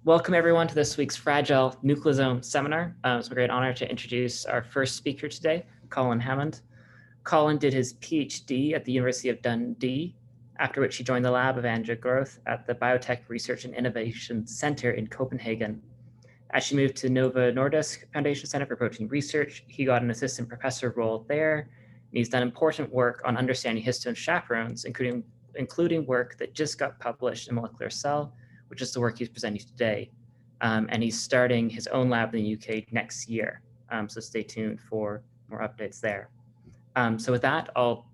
Welcome everyone to this week's Fragile Nucleosome seminar. It's a great honor to introduce our first speaker today, Colin Hammond. Colin did his PhD at the University of Dundee, after which he joined the lab of Andrew Groth at the Biotech Research and Innovation Center in Copenhagen. As she moved to Novo Nordisk Foundation Center for Protein Research, he got an assistant professor role there. And he's done important work on understanding histone chaperones, including work that just got published in Molecular Cell, which is the work he's presenting today. And he's starting his own lab in the UK next year. So stay tuned for more updates there. So with that, I'll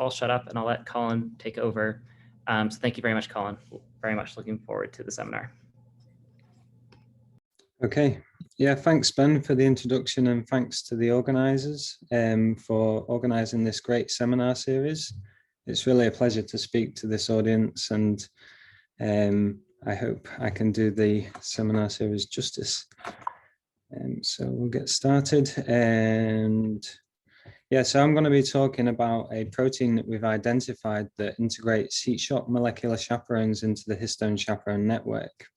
shut up and I'll let Colin take over. So thank you very much, Colin. Very much looking forward to the seminar. Okay, yeah, thanks, Ben, for the introduction, and thanks to the organizers for organizing this great seminar series. It's really a pleasure to speak to this audience, and I hope I can do the seminar series justice. So we'll get started. And yeah, so I'm going to be talking about a protein that we've identified that integrates heat shock molecular chaperones into the histone chaperone network.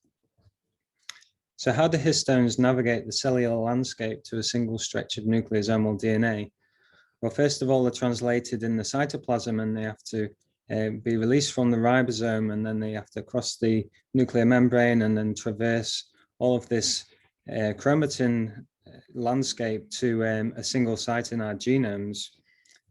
So how do histones navigate the cellular landscape to a single stretch of nucleosomal DNA? Well, first of all, they're translated in the cytoplasm, and they have to be released from the ribosome, and then they have to cross the nuclear membrane and then traverse all of this chromatin landscape to a single site in our genomes.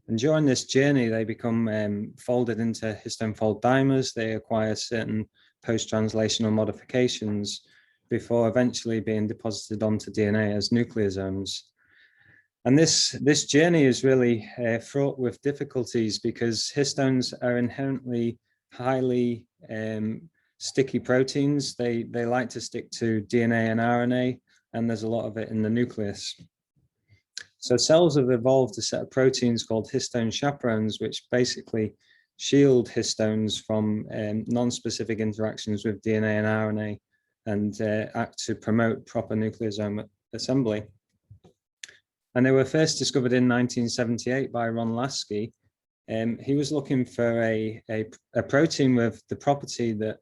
And during this journey, they become folded into histone fold dimers. They acquire certain post-translational modifications before eventually being deposited onto DNA as nucleosomes. And this journey is really fraught with difficulties because histones are inherently highly sticky proteins. They like to stick to DNA and RNA, and there's a lot of it in the nucleus. So cells have evolved a set of proteins called histone chaperones, which basically shield histones from non-specific interactions with DNA and RNA, and act to promote proper nucleosome assembly. And they were first discovered in 1978 by Ron Lasky. He was looking for a protein with the property that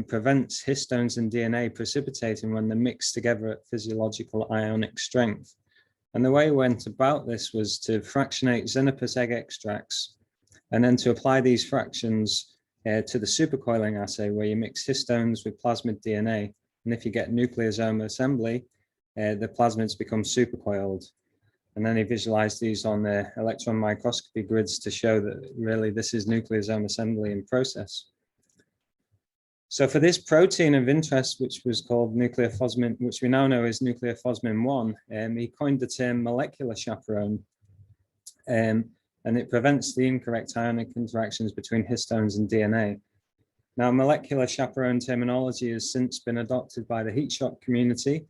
prevents histones and DNA precipitating when they're mixed together at physiological ionic strength. And the way he went about this was to fractionate Xenopus egg extracts, and then to apply these fractions to the supercoiling assay, where you mix histones with plasmid DNA. And if you get nucleosome assembly, the plasmids become supercoiled. And then he visualized these on the electron microscopy grids to show that really this is nucleosome assembly in process. So for this protein of interest, which was called nucleophosmin, which we now know is nucleophosmin 1, he coined the term molecular chaperone. And it prevents the incorrect ionic interactions between histones and DNA. Now, molecular chaperone terminology has since been adopted by the heat shock community,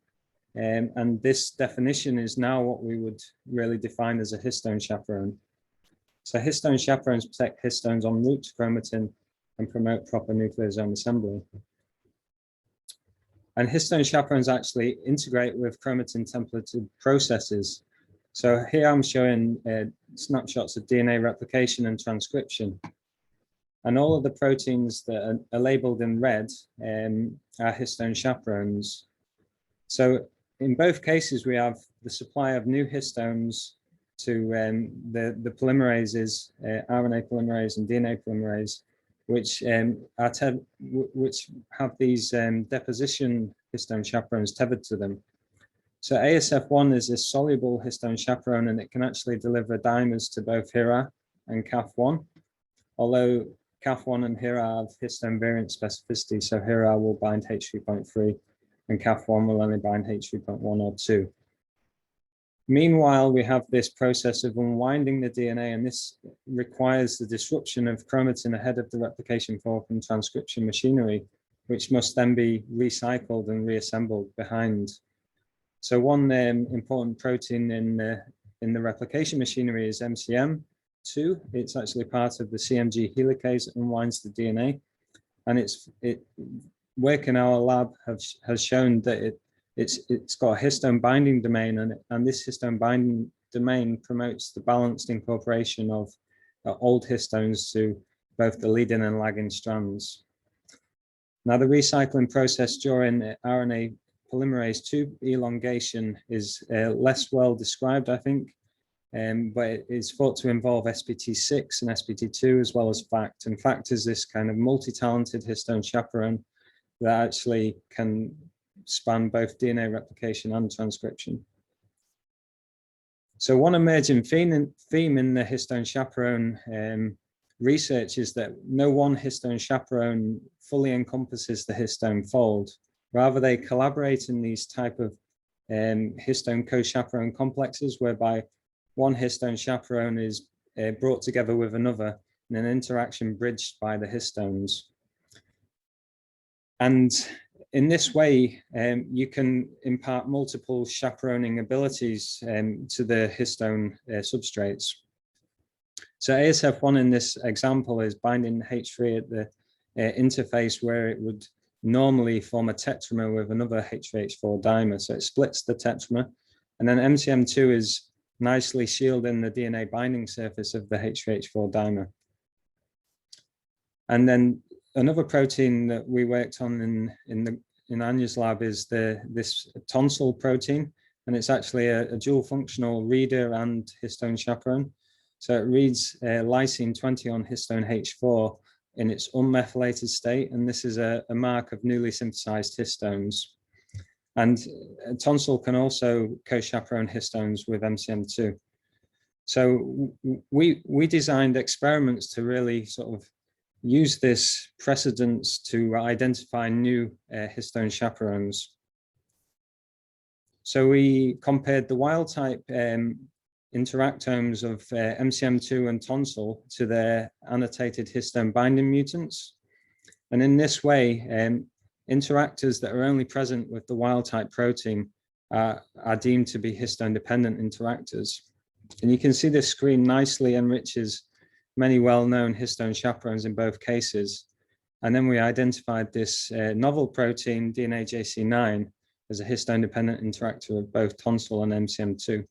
and this definition is now what we would really define as a histone chaperone. So histone chaperones protect histones en route to chromatin and promote proper nucleosome assembly. And histone chaperones actually integrate with chromatin templated processes. So here I'm showing snapshots of DNA replication and transcription. And all of the proteins that are labeled in red are histone chaperones. So in both cases, we have the supply of new histones to the polymerases, RNA polymerase and DNA polymerase, which have these deposition histone chaperones tethered to them. So ASF1 is a soluble histone chaperone, and it can actually deliver dimers to both HIRA and CAF1, although CAF1 and HIRA have histone variant specificity, so HIRA will bind H3.3 and CAF1 will only bind H3.1 or 2. Meanwhile, we have this process of unwinding the DNA, and this requires the disruption of chromatin ahead of the replication fork and transcription machinery, which must then be recycled and reassembled behind. So one important protein in the replication machinery is MCM2. It's actually part of the CMG helicase that unwinds the DNA, and work in our lab has shown that it's got a histone binding domain, and this histone binding domain promotes the balanced incorporation of old histones to both the leading and lagging strands. Now, the recycling process during RNA polymerase 2 elongation is less well described, I think, but it is thought to involve SPT6 and SPT2 as well as FACT. And FACT is this kind of multi-talented histone chaperone that actually can span both DNA replication and transcription. So one emerging theme in the histone chaperone research is that no one histone chaperone fully encompasses the histone fold. Rather, they collaborate in these type of histone co-chaperone complexes, whereby one histone chaperone is brought together with another in an interaction bridged by the histones. And in this way, you can impart multiple chaperoning abilities to the histone substrates. So ASF1 in this example is binding H3 at the interface where it would normally form a tetramer with another H3H4 dimer. So it splits the tetramer. And then MCM2 is nicely shielding the DNA binding surface of the H3H4 dimer. And then another protein that we worked on in Anya's lab is this tonsil protein, and it's actually a dual functional reader and histone chaperone. So it reads lysine 20 on histone H4 in its unmethylated state, and this is a mark of newly synthesized histones. And tonsil can also co-chaperone histones with MCM2. So we designed experiments to really sort of use this precedence to identify new histone chaperones. So we compared the wild type interactomes of MCM2 and tonsil to their annotated histone binding mutants. And in this way, interactors that are only present with the wild type protein are deemed to be histone dependent interactors. And you can see this screen nicely enriches many well-known histone chaperones in both cases. And then we identified this novel protein, DNA-JC9, as a histone-dependent interactor of both tonsil and MCM2.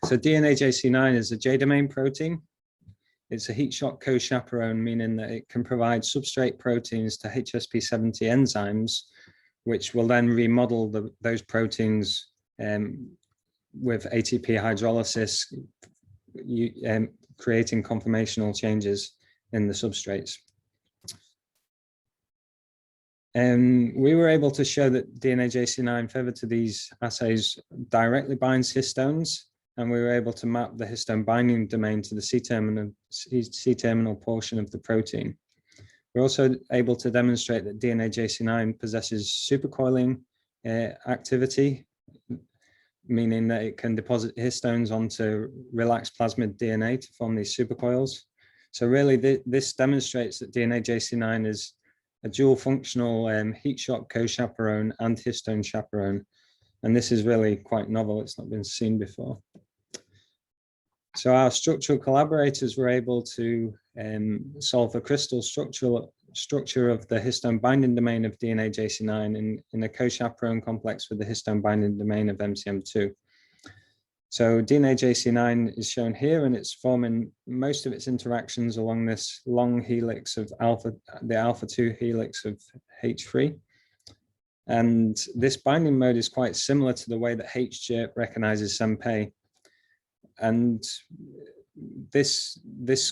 So DNA-JC9 is a J-domain protein. It's a heat shock co-chaperone, meaning that it can provide substrate proteins to HSP70 enzymes, which will then remodel those proteins with ATP hydrolysis, creating conformational changes in the substrates. We were able to show that DNA-JC9 further to these assays directly binds histones, and we were able to map the histone binding domain to the C-terminal portion of the protein. We're also able to demonstrate that DNA-JC9 possesses supercoiling activity, meaning that it can deposit histones onto relaxed plasmid DNA to form these supercoils. So really, this demonstrates that DNA-JC9 is a dual functional heat shock co-chaperone and histone chaperone. And this is really quite novel. It's not been seen before. So our structural collaborators were able to solve the crystal structure of the histone binding domain of DNA-JC9 in a co-chaperone complex with the histone binding domain of MCM2. So DNA-JC9 is shown here, and it's forming most of its interactions along this long helix of the alpha-2 helix of H3. And this binding mode is quite similar to the way that HJERP recognizes SEMPE. And this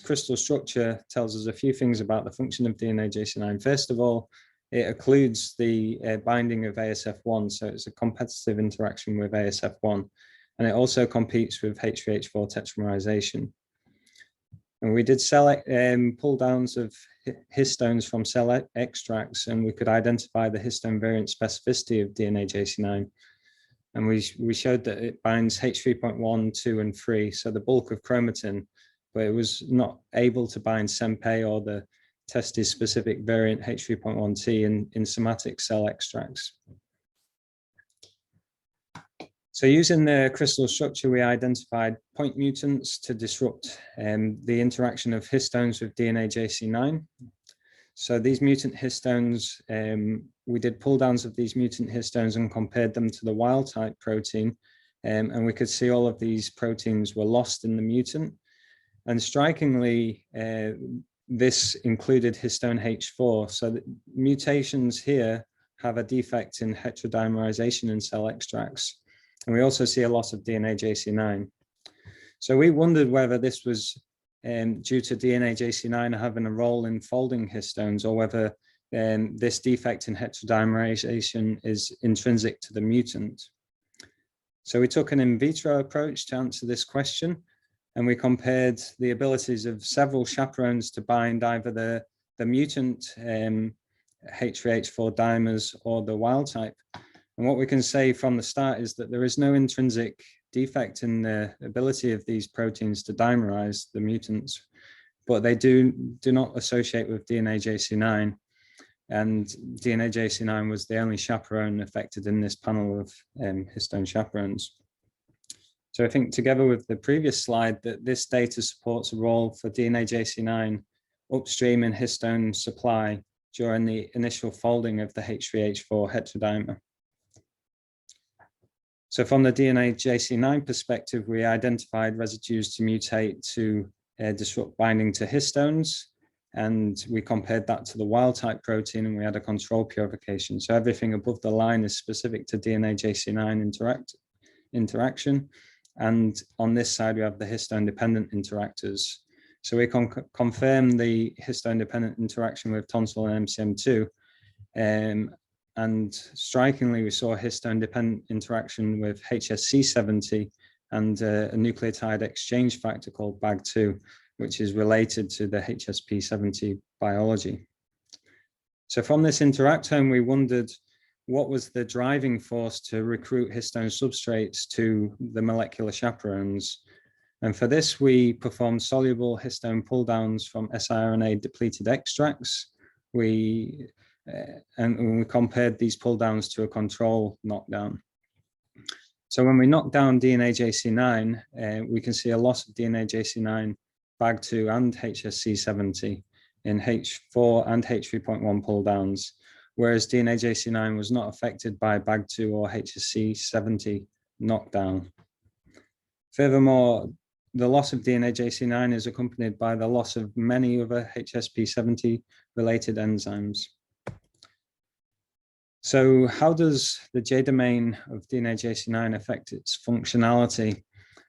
crystal structure tells us a few things about the function of DNA-JC9. First of all, it occludes the binding of ASF1, so it's a competitive interaction with ASF1, and it also competes with H3H4 tetramerization. And we did pull downs of histones from cell extracts, and we could identify the histone variant specificity of DNA-JC9. And we showed that it binds H3.1, 2, and 3, so the bulk of chromatin, but it was not able to bind SEMPE or the testis specific variant H3.1T in somatic cell extracts. So using the crystal structure, we identified point mutants to disrupt the interaction of histones with DNA-JC9. So these mutant histones, we did pull downs of these mutant histones and compared them to the wild type protein. And we could see all of these proteins were lost in the mutant. And strikingly, this included histone H4. So the mutations here have a defect in heterodimerization in cell extracts. And we also see a loss of DNA JC9. So we wondered whether this was due to DNA JC9 having a role in folding histones, or whether this defect in heterodimerization is intrinsic to the mutant. So we took an in vitro approach to answer this question, and we compared the abilities of several chaperones to bind either the mutant H3H4 dimers or the wild type. And what we can say from the start is that there is no intrinsic defect in the ability of these proteins to dimerize the mutants, but they do not associate with DNA JC9. And DNA JC9 was the only chaperone affected in this panel of histone chaperones. So I think together with the previous slide, that this data supports a role for DNA JC9 upstream in histone supply during the initial folding of the H3H4 heterodimer. So from the DNA JC9 perspective, we identified residues to mutate to disrupt binding to histones, and we compared that to the wild type protein, and we had a control purification. So everything above the line is specific to DNA JC9 interaction. And on this side, we have the histone dependent interactors. So we can confirm the histone dependent interaction with tonsil and MCM2. And strikingly, we saw a histone dependent interaction with HSC70 and a nucleotide exchange factor called BAG2, which is related to the HSP70 biology. So from this interactome, we wondered what was the driving force to recruit histone substrates to the molecular chaperones. And for this, we performed soluble histone pull downs from siRNA depleted extracts. And we compared these pull downs to a control knockdown. So when we knock down DNA JC9, we can see a loss of DNA JC9, BAG2 and HSC70 in H4 and H3.1 pull downs, whereas DNA JC9 was not affected by BAG2 or HSC70 knockdown. Furthermore, the loss of DNA JC9 is accompanied by the loss of many other HSP70 related enzymes. So how does the J domain of DNA JC9 affect its functionality?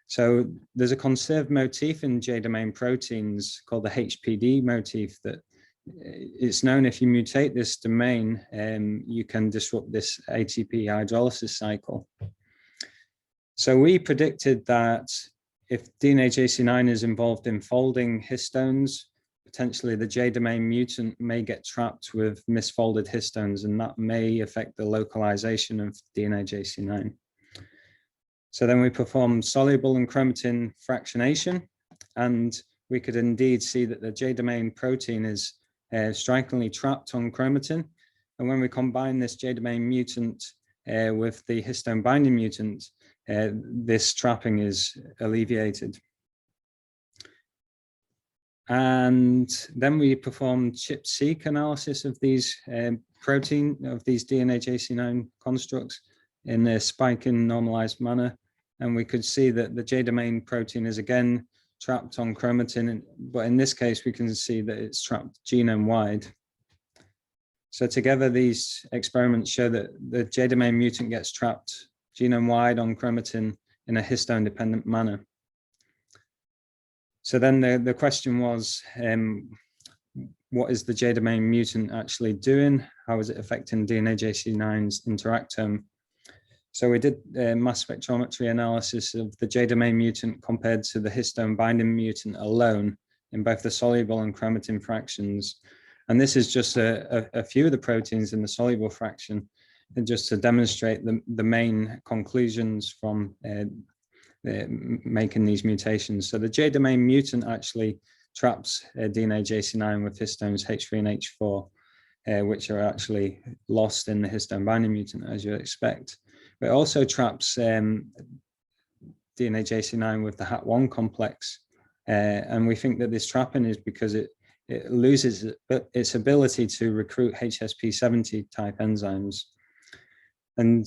So there's a conserved motif in J domain proteins called the HPD motif that it's known if you mutate this domain, you can disrupt this ATP hydrolysis cycle. So we predicted that if DNA JC9 is involved in folding histones, potentially the J domain mutant may get trapped with misfolded histones, and that may affect the localization of DNA JC9. So then we performed soluble and chromatin fractionation, and we could indeed see that the J domain protein is strikingly trapped on chromatin. And when we combine this J domain mutant with the histone binding mutant, this trapping is alleviated. And then we performed ChIP-seq analysis of these DNA JC9 constructs in a spike-in normalized manner. And we could see that the J domain protein is again trapped on chromatin, but in this case, we can see that it's trapped genome-wide. So together, these experiments show that the J domain mutant gets trapped genome-wide on chromatin in a histone-dependent manner. So then the question was, what is the J domain mutant actually doing? How is it affecting DNA JC9's interactome? So we did mass spectrometry analysis of the J domain mutant compared to the histone binding mutant alone in both the soluble and chromatin fractions. And this is just a few of the proteins in the soluble fraction, and just to demonstrate the main conclusions from making these mutations. So the J domain mutant actually traps DNA JC9 with histones H3 and H4, which are actually lost in the histone binding mutant, as you'd expect. But it also traps DNA JC9 with the HAT1 complex. And we think that this trapping is because it loses its ability to recruit HSP70 type enzymes. And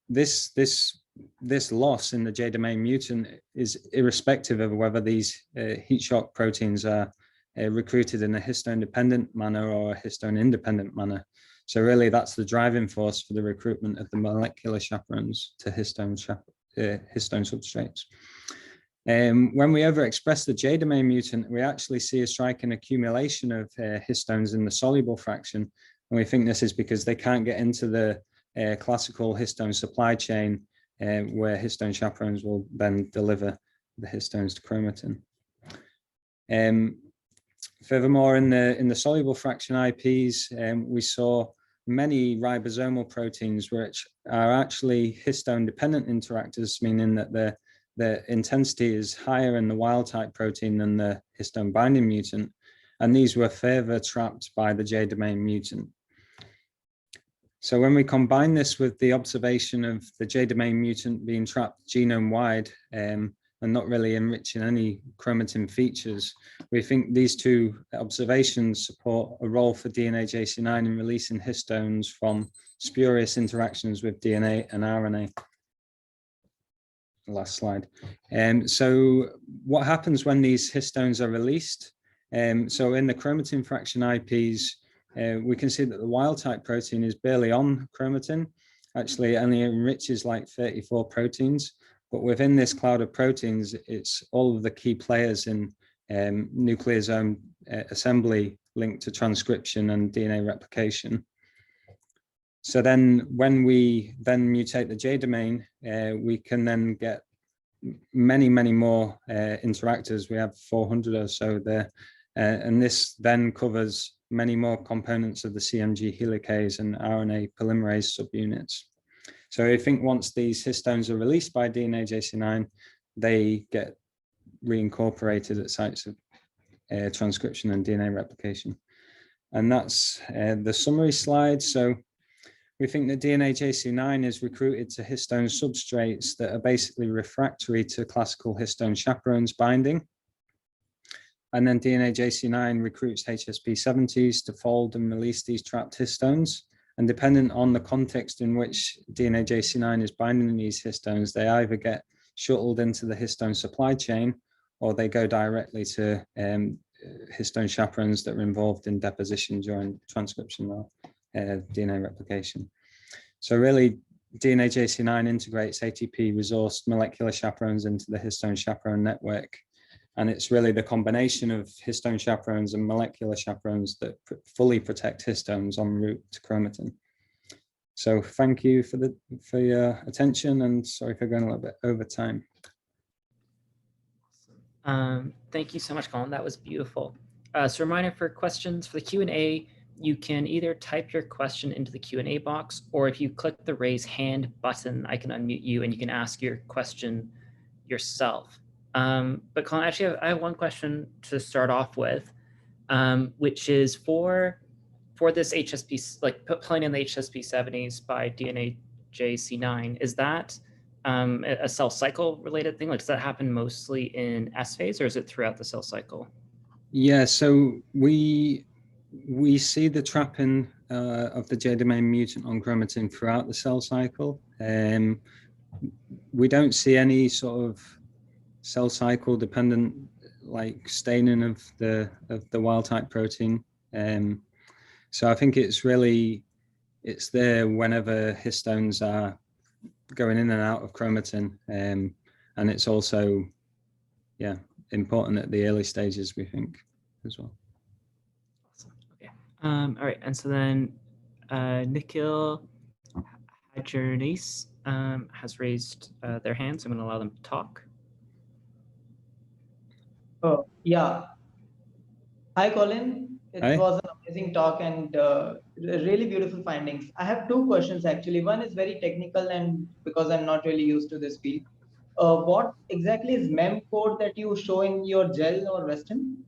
this loss in the J domain mutant is irrespective of whether these heat shock proteins are recruited in a histone-dependent manner or a histone-independent manner. So really that's the driving force for the recruitment of the molecular chaperones to histone substrates. When we overexpress the J-domain mutant, we actually see a striking accumulation of histones in the soluble fraction. And we think this is because they can't get into the classical histone supply chain where histone chaperones will then deliver the histones to chromatin. Furthermore, in the soluble fraction IPs, we saw many ribosomal proteins which are actually histone-dependent interactors, meaning that the intensity is higher in the wild-type protein than the histone-binding mutant, and these were further trapped by the J-domain mutant. So when we combine this with the observation of the J-domain mutant being trapped genome-wide and not really enriching any chromatin features, we think these two observations support a role for DNA JC9 in releasing histones from spurious interactions with DNA and RNA. Last slide. So what happens when these histones are released? So in the chromatin fraction IPs, we can see that the wild type protein is barely on chromatin. Actually, it only enriches like 34 proteins. But within this cloud of proteins, it's all of the key players in nucleosome assembly linked to transcription and DNA replication. So then when we then mutate the J domain, we can then get many more interactors. We have 400 or so there. And this then covers many more components of the CMG helicase and RNA polymerase subunits. So I think once these histones are released by DNA JC9, they get reincorporated at sites of transcription and DNA replication. And that's the summary slide. So we think that DNA JC9 is recruited to histone substrates that are basically refractory to classical histone chaperones binding. And then DNA JC9 recruits HSP70s to fold and release these trapped histones. And dependent on the context in which DNA JC9 is binding these histones, they either get shuttled into the histone supply chain or they go directly to histone chaperones that are involved in deposition during transcription or DNA replication. So really, DNA JC9 integrates ATP resourced molecular chaperones into the histone chaperone network. And it's really the combination of histone chaperones and molecular chaperones that fully protect histones en route to chromatin. So thank you for your attention, and sorry for going a little bit over time. Thank you so much, Colin. That was beautiful. So reminder for questions for the Q&A, you can either type your question into the Q&A box, or if you click the raise hand button, I can unmute you and you can ask your question yourself. But Colin, actually, I have one question to start off with, which is for this HSP, like pulling in the HSP70s by DNA JC9, is that a cell cycle related thing? Like, does that happen mostly in S phase, or is it throughout the cell cycle? Yeah, so we see the trapping of the J-domain mutant on chromatin throughout the cell cycle. We don't see any sort of cell cycle dependent like staining of the wild type protein. So I think it's there whenever histones are going in and out of chromatin, and it's also important at the early stages, we think, as well. Awesome. Okay. All right, and so then Nikhil Hajarnis has raised their hand, so I'm going to allow them to talk. Oh, yeah. Hi, Colin. It was an amazing talk and really beautiful findings. I have two questions, actually. One is very technical, and because I'm not really used to this field. What exactly is mem code that you show in your gel or Western?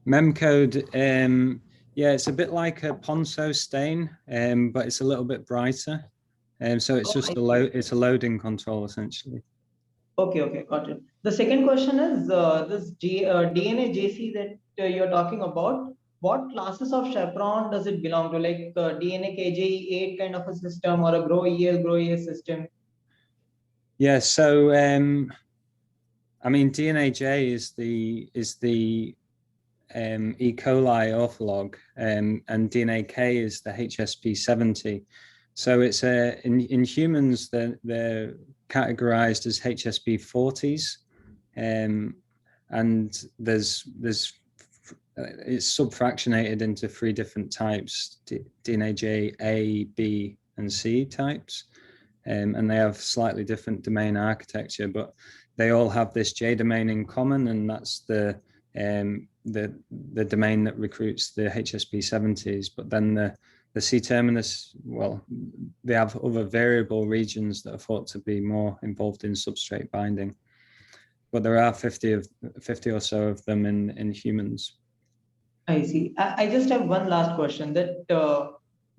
Mem code, yeah, it's a bit like a Ponceau stain, but it's a little bit brighter. So it's just it's a loading control, essentially. Okay, got it. The second question is this DNA JC that you're talking about. What classes of chaperone does it belong to? Like DNA KJ8 kind of a system, or a GROW-ES system? Yeah, so I mean, DNAJ is the E. coli ortholog, and DNA K is the HSP70. So it's in humans they're categorized as HSP40s, and there's it's subfractionated into 3 different types: DNA J, A, B, and C types, and they have slightly different domain architecture, but they all have this J domain in common, and that's the domain that recruits the HSP70s. But then the C-terminus, well, they have other variable regions that are thought to be more involved in substrate binding. But there are 50 or so of them in humans. I see. I just have one last question. That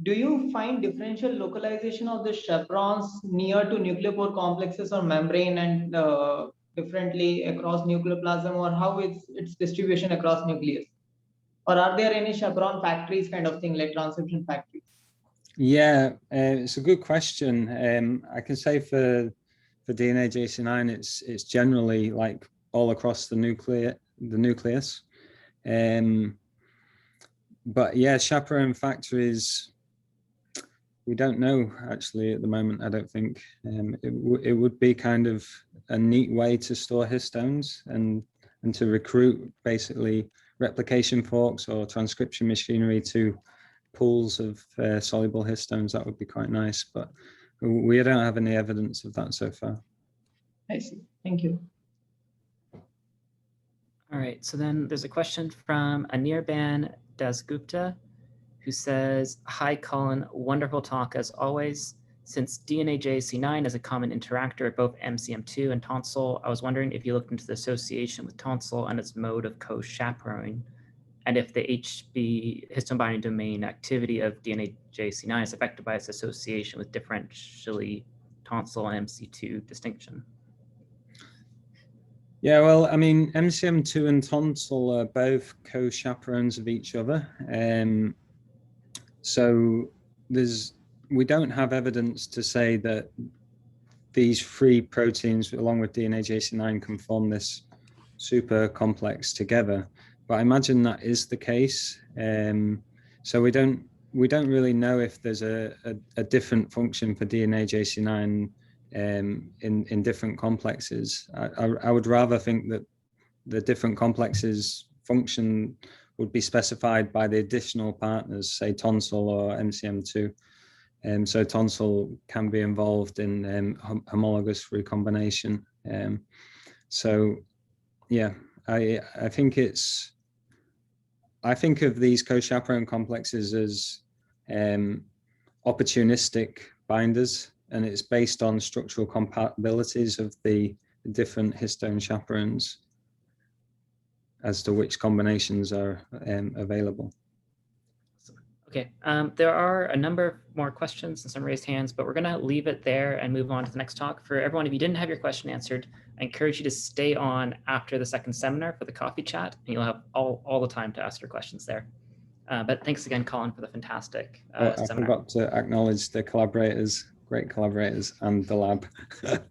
do you find differential localization of the chaperones near to nucleopore complexes or membrane, and differently across nucleoplasm, or how is its distribution across nucleus? Or are there any chaperone factories kind of thing, like transcription factories? Yeah, it's a good question. I can say for DNA JC9, it's generally like all across the nucleus. But yeah, chaperone factories, we don't know actually at the moment. I don't think it would be kind of a neat way to store histones and to recruit basically replication forks or transcription machinery to pools of soluble histones. That would be quite nice, but we don't have any evidence of that so far. I see. Thank you. All right, so then there's a question from Anirban Dasgupta, who says, "Hi, Colin, wonderful talk as always. Since DNA-JC9 is a common interactor at both MCM2 and tonsil, I was wondering if you looked into the association with tonsil and its mode of co-chaperoning, and if the HB histone binding domain activity of DNA-JC9 is affected by its association with differentially tonsil and MC2 distinction." Yeah, well, I mean, MCM2 and tonsil are both co-chaperones of each other. So we don't have evidence to say that these 3 proteins, along with DNA-JC9, can form this super complex together. But I imagine that is the case. So we don't really know if there's a different function for DNA-JC9 in different complexes. I would rather think that the different complexes function would be specified by the additional partners, say tonsil or MCM2. So tonsil can be involved in homologous recombination. So yeah, I think of these co-chaperone complexes as opportunistic binders, and it's based on structural compatibilities of the different histone chaperones as to which combinations are available. Okay, there are a number more questions and some raised hands, but we're going to leave it there and move on to the next talk. For everyone, if you didn't have your question answered, I encourage you to stay on after the second seminar for the coffee chat, and you'll have all the time to ask your questions there. But thanks again, Colin, for the fantastic I seminar. forgot to acknowledge the collaborators, great collaborators, and the lab.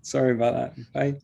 Sorry about that. Bye.